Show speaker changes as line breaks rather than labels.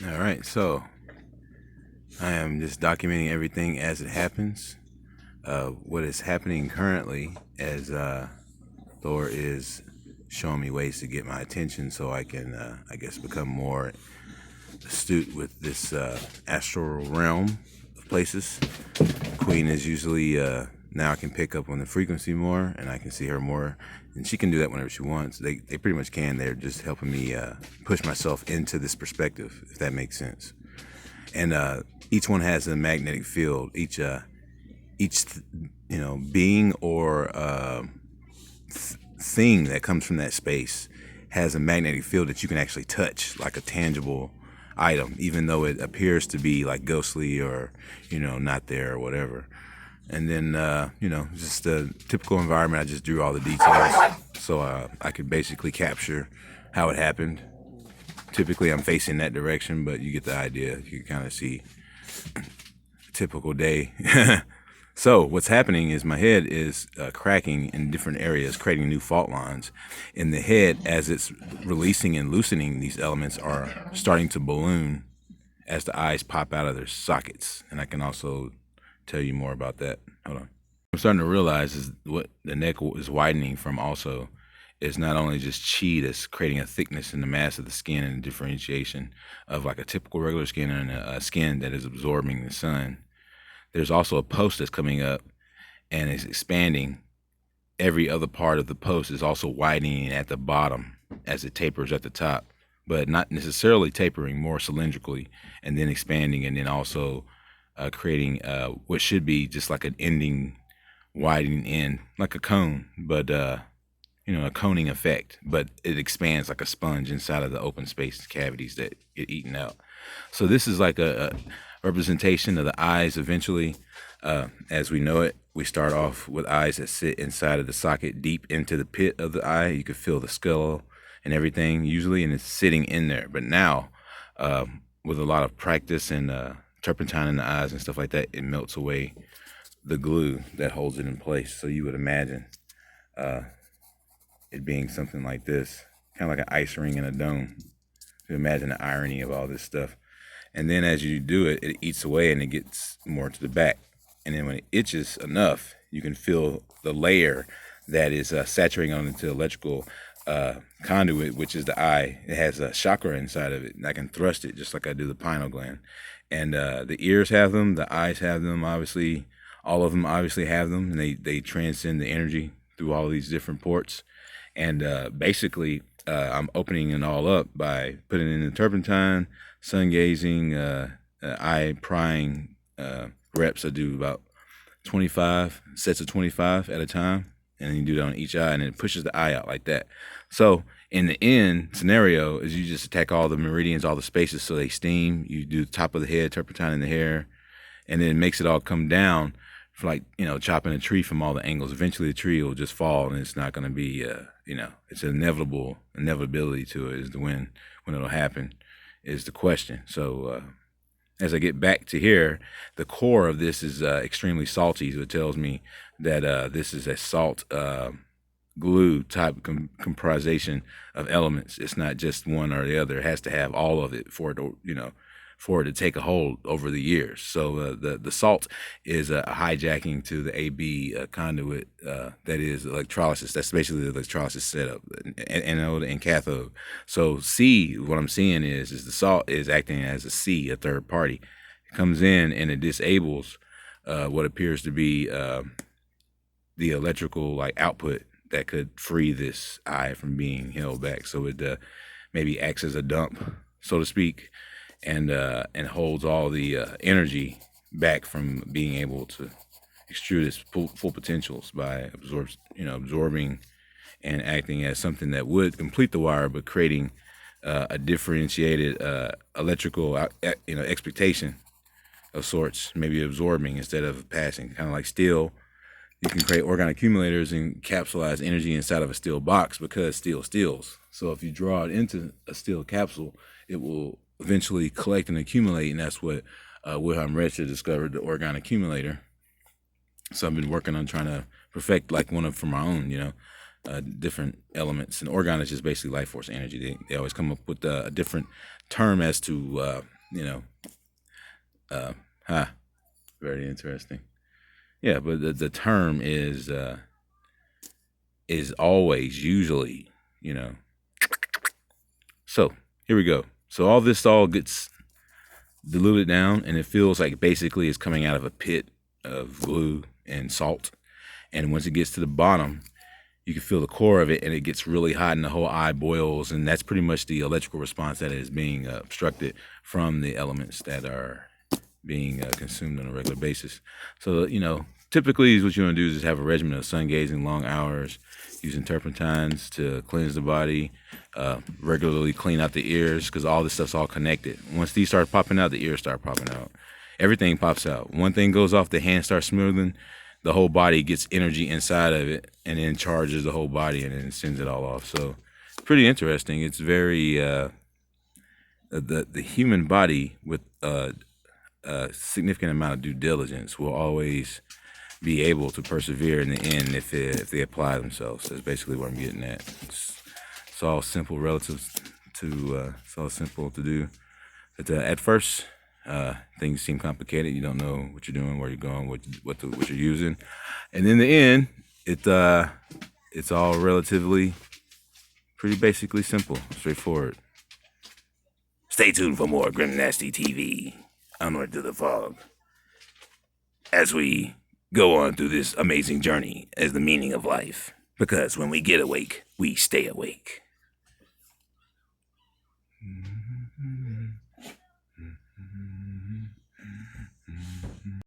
All right, so I am just documenting everything as it happens. What is happening currently as Thor is showing me ways to get my attention so I can, I guess, become more astute with this astral realm of places. Queen is usually, now I can pick up on the frequency more and I can see her more. And she can do that whenever she wants. They pretty much can. They're just helping me push myself into this perspective, if that makes sense. And each one has a magnetic field. Each being or thing that comes from that space has a magnetic field that you can actually touch, like a tangible item, even though it appears to be like ghostly or not there or whatever. And then just the typical environment. I just drew all the details so I could basically capture how it happened. Typically I'm facing that direction, but you get the idea. You can kind of see a typical day. So what's happening is my head is cracking in different areas, creating new fault lines. In the head, as it's releasing and loosening, these elements are starting to balloon as the eyes pop out of their sockets. And I can also tell you more about that. Hold on. I'm starting to realize is what the neck is widening from also is not only just chi that's creating a thickness in the mass of the skin and a differentiation of like a typical regular skin and a skin that is absorbing the sun. There's also a post that's coming up and is expanding. Every other part of the post is also widening at the bottom as it tapers at the top, but not necessarily tapering, more cylindrically, and then expanding, and then also creating what should be just like an ending, widening end, like a cone, but a coning effect, but it expands like a sponge inside of the open space cavities that get eaten out. So this is like a representation of the eyes eventually. As we know it, we start off with eyes that sit inside of the socket deep into the pit of the eye. You can feel the skull and everything usually, and it's sitting in there. But now, with a lot of practice and turpentine in the eyes and stuff like that, it melts away the glue that holds it in place. So you would imagine it being something like this, kind of like an ice ring in a dome. You imagine the irony of all this stuff. And then as you do it, it eats away and it gets more to the back. And then when it itches enough, you can feel the layer that is saturating onto the electrical conduit, which is the eye. It has a chakra inside of it, and I can thrust it just like I do the pineal gland. And the ears have them, the eyes have them, obviously. All of them obviously have them, and they transcend the energy through all these different ports. And basically, I'm opening it all up by putting in the turpentine, sun gazing, eye prying reps. I do about 25 sets of 25 at a time, and then you do that on each eye, and it pushes the eye out like that. So in the end scenario is you just attack all the meridians, all the spaces, so they steam. You do the top of the head, turpentine in the hair, and then it makes it all come down for like, chopping a tree from all the angles. Eventually the tree will just fall, and it's not going to be, it's an inevitability to it is the when it'll happen is the question. So as I get back to here, the core of this is extremely salty. So it tells me that this is a salt glue type comprisation of elements. It's not just one or the other. It has to have all of it for it to, for it to take a hold over the years. So the salt is a hijacking to the AB conduit that is electrolysis. That's basically the electrolysis setup, anode and cathode. So C, what I'm seeing is the salt is acting as a C, a third party. It comes in and it disables what appears to be the electrical output that could free this eye from being held back. So it maybe acts as a dump, so to speak, and holds all the energy back from being able to extrude its full potentials by absorbing and acting as something that would complete the wire, but creating a differentiated electrical expectation of sorts, maybe absorbing instead of passing, kind of like steel. You can create orgone accumulators and capsulize energy inside of a steel box because steel steals. So if you draw it into a steel capsule, it will eventually collect and accumulate, and that's what Wilhelm Rechter discovered, the orgone accumulator. So I've been working on trying to perfect one for my own, different elements. And orgone is just basically life force energy. They always come up with a different term as to, very interesting. Yeah, but the term is always usually, So here we go. So all this all gets diluted down, and it feels like basically it's coming out of a pit of glue and salt. And once it gets to the bottom, you can feel the core of it, and it gets really hot, and the whole eye boils, and that's pretty much the electrical response that is being obstructed from the elements that are being consumed on a regular basis. So, typically what you want to do is just have a regimen of sun gazing, long hours, using turpentines to cleanse the body, regularly clean out the ears, because all this stuff's all connected. Once these start popping out, the ears start popping out. Everything pops out. One thing goes off, the hand starts smoothing, the whole body gets energy inside of it, and then charges the whole body, and then sends it all off. So pretty interesting. It's very the human body with a significant amount of due diligence will always be able to persevere in the end if they apply themselves. That's basically what I'm getting at. It's all simple relative to it's all simple to do. But at first, things seem complicated. You don't know what you're doing, where you're going, what you're using, and in the end, it's all relatively pretty basically simple, straightforward. Stay tuned for more Grim Nasty TV. Onward to the fog, as we go on through this amazing journey as the meaning of life. Because when we get awake, we stay awake.